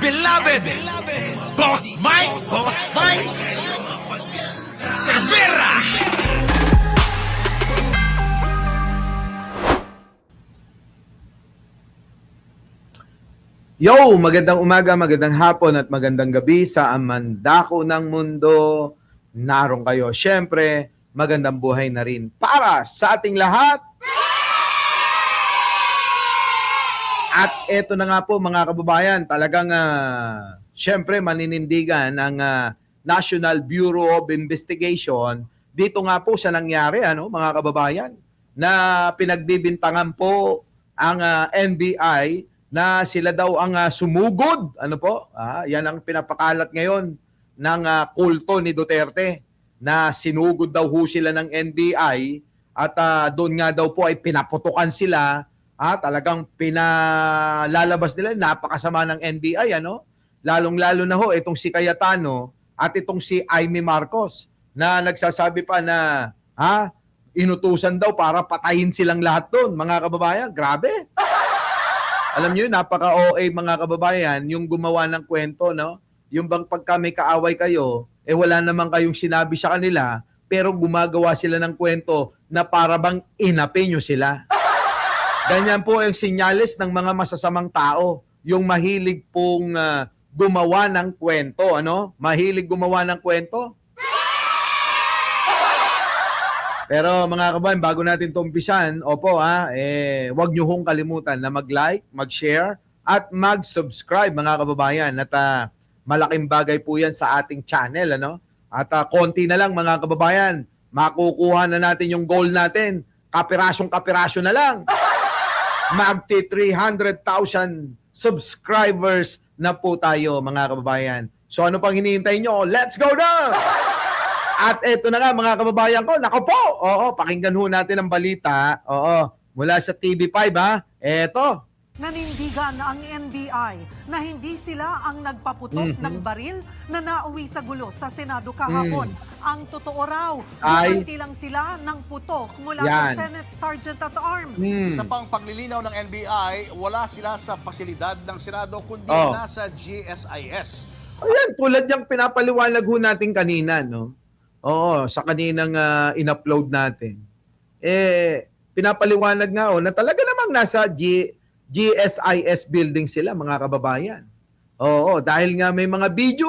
beloved, Boss Mike, Cervera. Yo! Magandang umaga, magandang hapon at magandang gabi sa amandako ng mundo. Naroon kayo. Siyempre, magandang buhay na rin para sa ating lahat. At eto na nga po mga kababayan, talagang siyempre maninindigan ng National Bureau of Investigation dito nga po sa nangyari mga kababayan na pinagbibintangan po ang NBI na sila daw ang sumugod. Ano po? Yan ang pinapakalat ngayon ng kulto ni Duterte na sinugod daw ho sila ng NBI at doon nga daw po ay pinaputukan sila. Talagang pinalalabas nila, napakasama ng NBI, Lalong-lalo na ho, itong si Cayetano at itong si Amy Marcos na nagsasabi pa na, inutusan daw para patayin silang lahat doon, mga kababayan. Grabe! Alam niyo, napaka-OA mga kababayan, yung gumawa ng kwento, Yung bang pagka may kaaway kayo, wala naman kayong sinabi sa kanila, pero gumagawa sila ng kwento na para bang inapi nyo sila. Ganyan po yung senyales ng mga masasamang tao, yung mahilig pong gumawa ng kwento, Mahilig gumawa ng kwento. Pero mga kababayan, bago natin ito umpisan, wag nyo hong kalimutan na mag-like, mag-share, at mag-subscribe mga kababayan. At malaking bagay po yan sa ating channel, At konti na lang mga kababayan, makukuha na natin yung goal natin. Kapirasyong-kapirasyo na lang. Magti 300,000 subscribers na po tayo mga kababayan. So ano pang hinihintay nyo? Let's go na! At eto na nga mga kababayan ko, nako po! Pakinggan ho natin ang balita. Mula sa TV5 Eto. Nanindigan ang NBI na hindi sila ang nagpaputok ng baril na nauwi sa gulo sa Senado kahapon. Ang totoo raw, gumanti lang sila ng putok mula sa Senate Sergeant at Arms. Isa pang paglilinaw ng NBI, wala sila sa pasilidad ng Senado kundi nasa GSIS. Ayan, tulad yung pinapaliwanag ho natin kanina, sa kaninang in-upload natin. Pinapaliwanag nga na talaga namang nasa GSIS building sila, mga kababayan. Dahil nga may mga video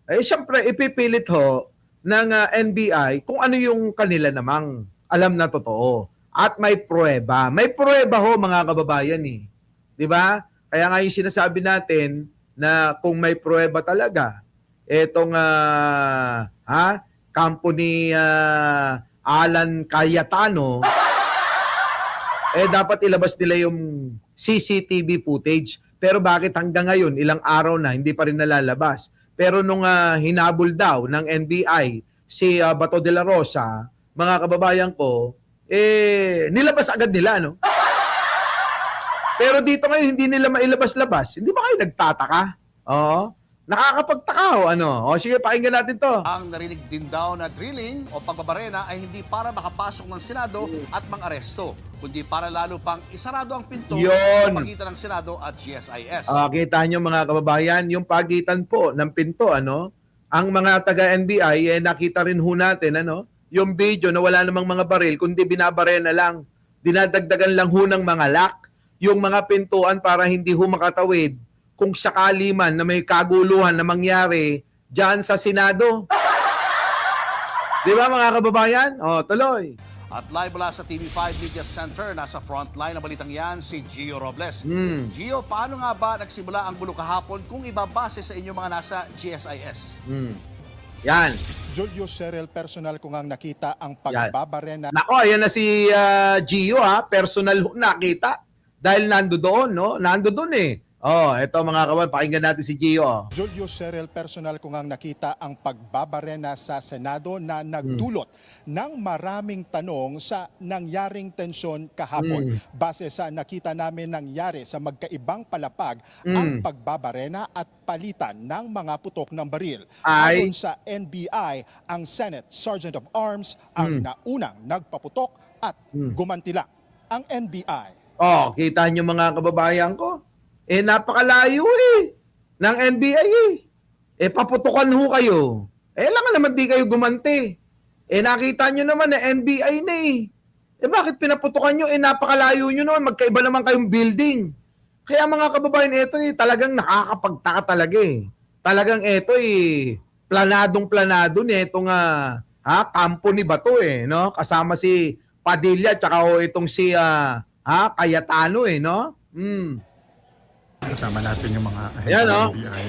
siyempre ipipilit ho ng NBI kung ano yung kanila namang alam na totoo. At may pruweba. May pruweba ho mga kababayan . Di ba? Kaya nga yung sinasabi natin na kung may pruweba talaga, etong kampo ni Alan Cayetano, dapat ilabas nila yung CCTV footage. Pero bakit hanggang ngayon, ilang araw na, hindi pa rin nalalabas? Pero nung hinabol daw ng NBI si Bato de la Rosa, mga kababayan ko, nilabas agad nila, Pero dito ngayon, hindi nila mailabas-labas. Hindi ba kayo nagtataka? Nakakapagtaka sige, pakinggan natin to. Ang narinig din daw na drilling o pagbabarena ay hindi para makapasok ng Senado at mang-aresto, kundi para lalo pang isarado ang pinto sa pagitan ng Senado at GSIS. Kita nyo mga kababayan, yung pagitan po ng pinto, ang mga taga-NBI, nakita rin ho natin, yung video na wala namang mga baril, kundi binabarena lang. Dinadagdagan lang ho ng mga lock, yung mga pintuan para hindi ho makatawid kung sakali man na may kaguluhan na mangyari dyan sa Senado. Di ba mga kababayan? Tuloy. At live mula sa TV5 Media Center, nasa frontline na balitang yan si Gio Robles. Gio, paano nga ba nagsimula ang gulo kahapon kung ibabase sa inyong mga nasa GSIS? Yan. Julio Serel, personal ko ngang nakita ang pagbabarena. Nako, ayan na si Gio personal nakita. Dahil nando doon, Nando doon eto mga kawan, pakinggan natin si Gio. Julio Serel, personal ko ngang nakita ang pagbabarena sa Senado na nagdulot ng maraming tanong sa nangyaring tensyon kahapon. Base sa nakita namin nangyari sa magkaibang palapag ang pagbabarena at palitan ng mga putok ng baril. Ayon sa NBI, ang Senate Sergeant of Arms ang naunang nagpaputok at gumanti lang ang NBI. Kita nyo mga kababayan ko? napakalayo ng NBI paputukan ho kayo. Alam naman di kayo gumanti. Nakita nyo naman na NBI na bakit pinaputukan nyo? Napakalayo nyo naman. Magkaiba naman kayong building. Kaya mga kababayan, ito talagang nakakapagtaka talaga Talagang ito planadong-planado nitong kampo ni Bato no? Kasama si Padilla tsaka itong si Cayetano no? Kasama natin yung mga Ayan, ahente oh. ng NBI.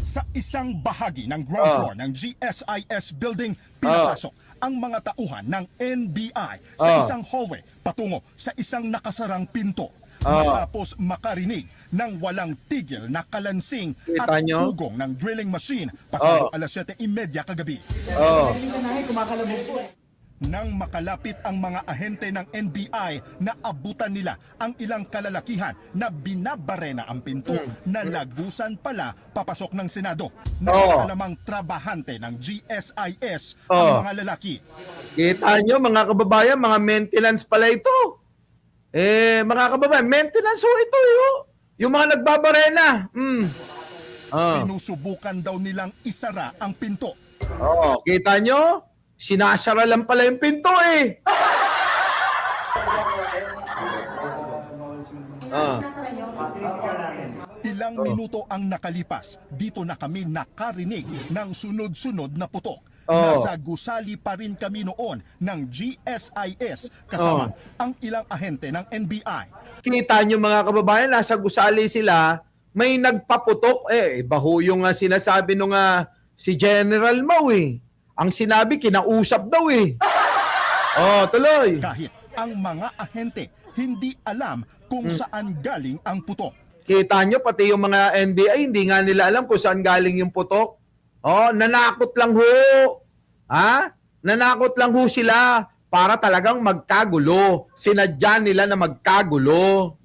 Sa isang bahagi ng ground floor ng GSIS building, pinapasok ang mga tauhan ng NBI sa isang hallway patungo sa isang nakasarang pinto. Matapos makarinig ng walang tigil na kalansing Kita at nyo? ugong ng drilling machine pasado alas 7:30 kagabi. Nang makalapit ang mga ahente ng NBI, naabutan nila ang ilang kalalakihan na binabarena ang pinto na lagusan pala papasok ng Senado. Nakakalamang trabahante ng GSIS ang mga lalaki. Kita nyo mga kababayan, mga maintenance pala ito. Mga kababayan, maintenance ito Yung mga nagbabarena. Sinusubukan daw nilang isara ang pinto. Kita nyo? Sinasara lang pala yung pinto Ilang minuto ang nakalipas, dito na kami nakarinig ng sunod-sunod na putok. Nasa gusali pa rin kami noon ng GSIS kasama ang ilang ahente ng NBI. Kita nyo mga kababayan, nasa gusali sila, may nagpaputok. Baho yung sinasabi nung si General Mau Ang sinabi, kinausap daw tuloy. Kahit ang mga ahente hindi alam kung saan galing ang putok. Kita nyo, pati yung mga NBI, hindi nga nila alam kung saan galing yung putok. Nanakot lang Nanakot lang sila para talagang magkagulo. Sinadya nila na magkagulo.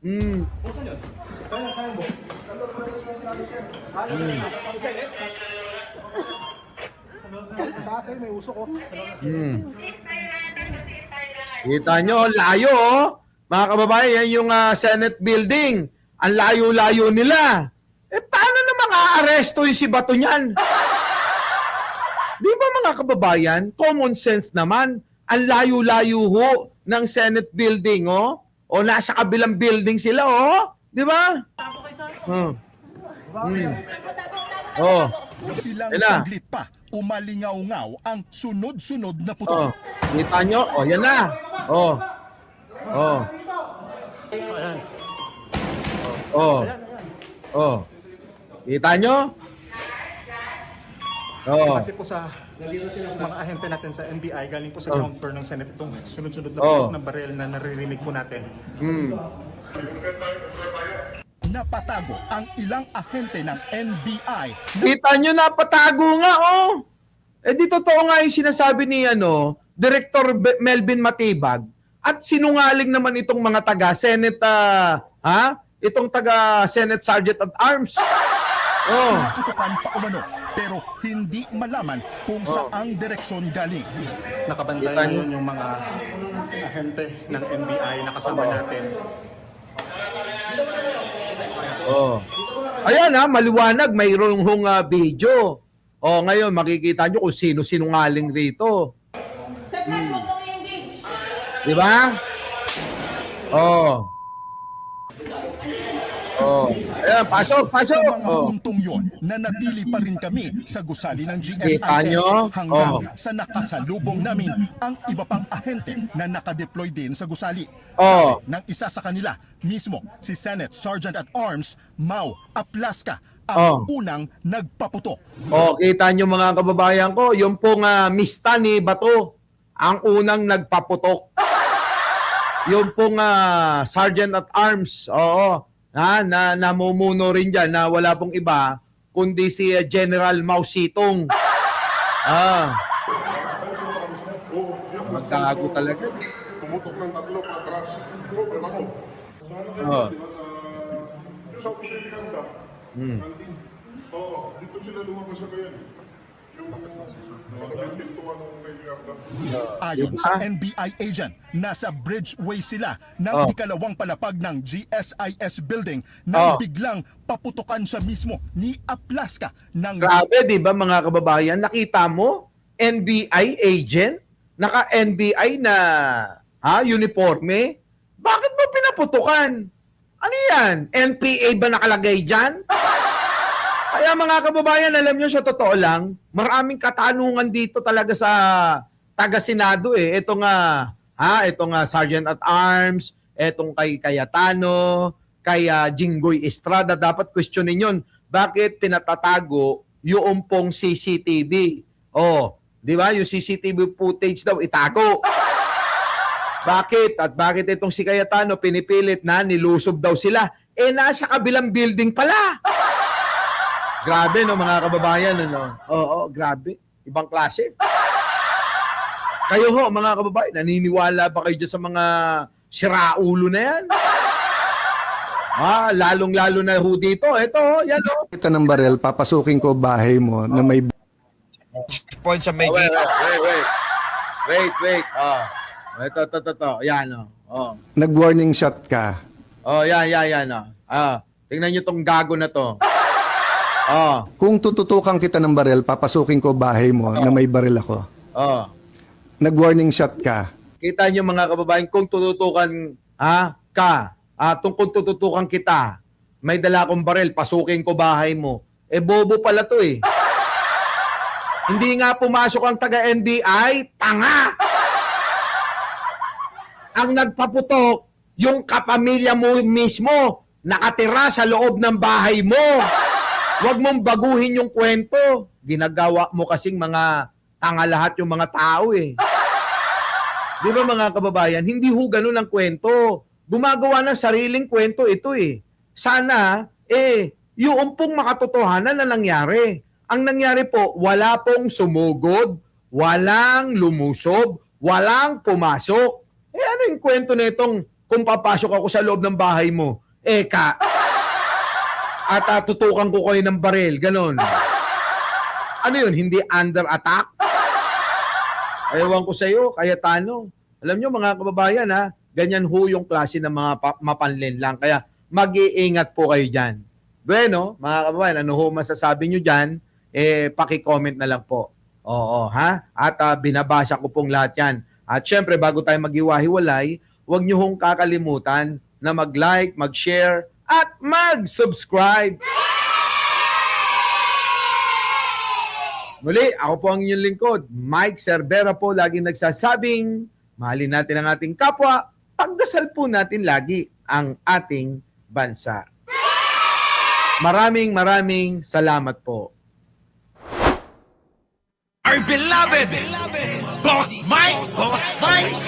Kita nyo, layo Mga kababayan, yan yung Senate building. Ang layo-layo nila. Paano namang aaresto yung si Bato niyan? Di ba mga kababayan, common sense naman, ang layo-layo ng Senate building, O nasa kabilang building sila, Di ba? Ilang saglit pa, umalingaw-ngaw ang sunod-sunod na putok. Kita nyo? Yan na. Kita nyo? Kasi po sa mga ahente natin sa NBI, galing po sa ground floor ng Senate itong sunod-sunod na putok ng baril na naririnig po natin. Napatago ang ilang ahente ng NBI Kita nyo, napatago nga, di totoo nga yung sinasabi ni Director Melvin Matibag. At sinungaling naman itong mga taga-Senate, itong taga-Senate Sergeant at Arms. natutukan pa umano pero hindi malaman kung saang direksyon galing. Nakabanda yun yung mga ahente ng NBI na kasama natin. Ayan maliwanag, mayroong video. Ngayon makikita nyo kung sino sinungaling rito. Di ba? Ayan, pasok. Sa mga puntong yon, nanatili pa rin kami sa gusali ng GSIS Kita nyo? hanggang sa nakasalubong namin ang iba pang ahente na nakadeploy din sa gusali. Oh. Sabi ng isa sa kanila, mismo si Senate Sergeant at Arms Mau Aplaska, ang unang nagpaputok. Kita nyo mga kababayan ko, yung pong mista ni Bato, ang unang nagpaputok. Yung pong Sergeant at Arms, na namumuno rin dyan na wala pong iba kundi si General Mau Sitong. Magkago talaga. Tumutok ng tatlo patras. Problem ako. Sa pinaganda. Oo, dito sila lumabas sa kayan. Ayon sa NBI agent, nasa bridgeway sila ng ikalawang palapag ng GSIS building nang biglang paputukan siya mismo ni Aplaska ng Grabe, di ba mga kababayan? Nakita mo? NBI agent? Naka-NBI na uniforme? Bakit mo pinaputukan? Ano yan? NPA ba nakalagay dyan? Kaya mga kababayan, alam nyo sa totoo lang, maraming katanungan dito talaga sa taga-Senado eh. Ito nga Sergeant at Arms, etong kay Cayetano, kay Jinggoy Estrada, dapat questionin yun. Bakit pinatatago yung pong CCTV? Di ba? Yung CCTV footage daw itago. Bakit? At bakit itong si Cayetano pinipilit na nilusob daw sila? Nasa kabilang building pala. Grabe no mga kababayan, ano? Oo, grabe. Ibang klase. Kayo ho, mga kababayan, naniniwala ba kayo dyan sa mga siraulo na yan? Lalong-lalo na ho dito. Ito, yan ho. Kita ng barel, papasukin ko bahay mo na may point sa may Wait. Ito. Yan o. nag-warning shot ka. Yan o. Tingnan nyo tong gago na to. Kung tututukan kita ng barel, papasukin ko bahay mo na may baril ako. Nag-warning shot ka. Kita nyo mga kababayan, kung tututukan kung tututukan kita, may dala akong baril, pasukin ko bahay mo. Bobo pala to eh. Hindi nga pumasok ang taga-NBI, tanga! Ang nagpaputok, yung kapamilya mo mismo, nakatira sa loob ng bahay mo. Huwag mong baguhin yung kwento. Ginagawa mo kasing mga tanga lahat yung mga tao eh. Di ba mga kababayan, hindi ho ganun ang kwento. Gumagawa ng sariling kwento ito eh. Sana, yung pong makatotohanan na nangyari. Ang nangyari po, wala pong sumugod, walang lumusob, walang pumasok. Ano yung kwento nitong kung papasok ako sa loob ng bahay mo? At tutukan ko kayo ng baril, ganun. Ano yun, hindi under attack? Ewan ko sa iyo, Cayetano. Alam nyo mga kababayan ganyan ho yung klase ng mga mapanlin lang. Kaya mag-iingat po kayo dyan. Bueno, mga kababayan, ano ho masasabi nyo dyan? Paki-comment na lang po. At binabasa ko pong lahat yan. At syempre, bago tayo maghiwa-hiwalay, huwag nyo hong kakalimutan na mag-like, mag-share, at mag-subscribe. Muli, ako po ang inyong lingkod, Mike Cervera po, laging nagsasabing, mahalin natin ang ating kapwa, pagdasal po natin lagi ang ating bansa. Maraming salamat po. Our beloved Boss Mike!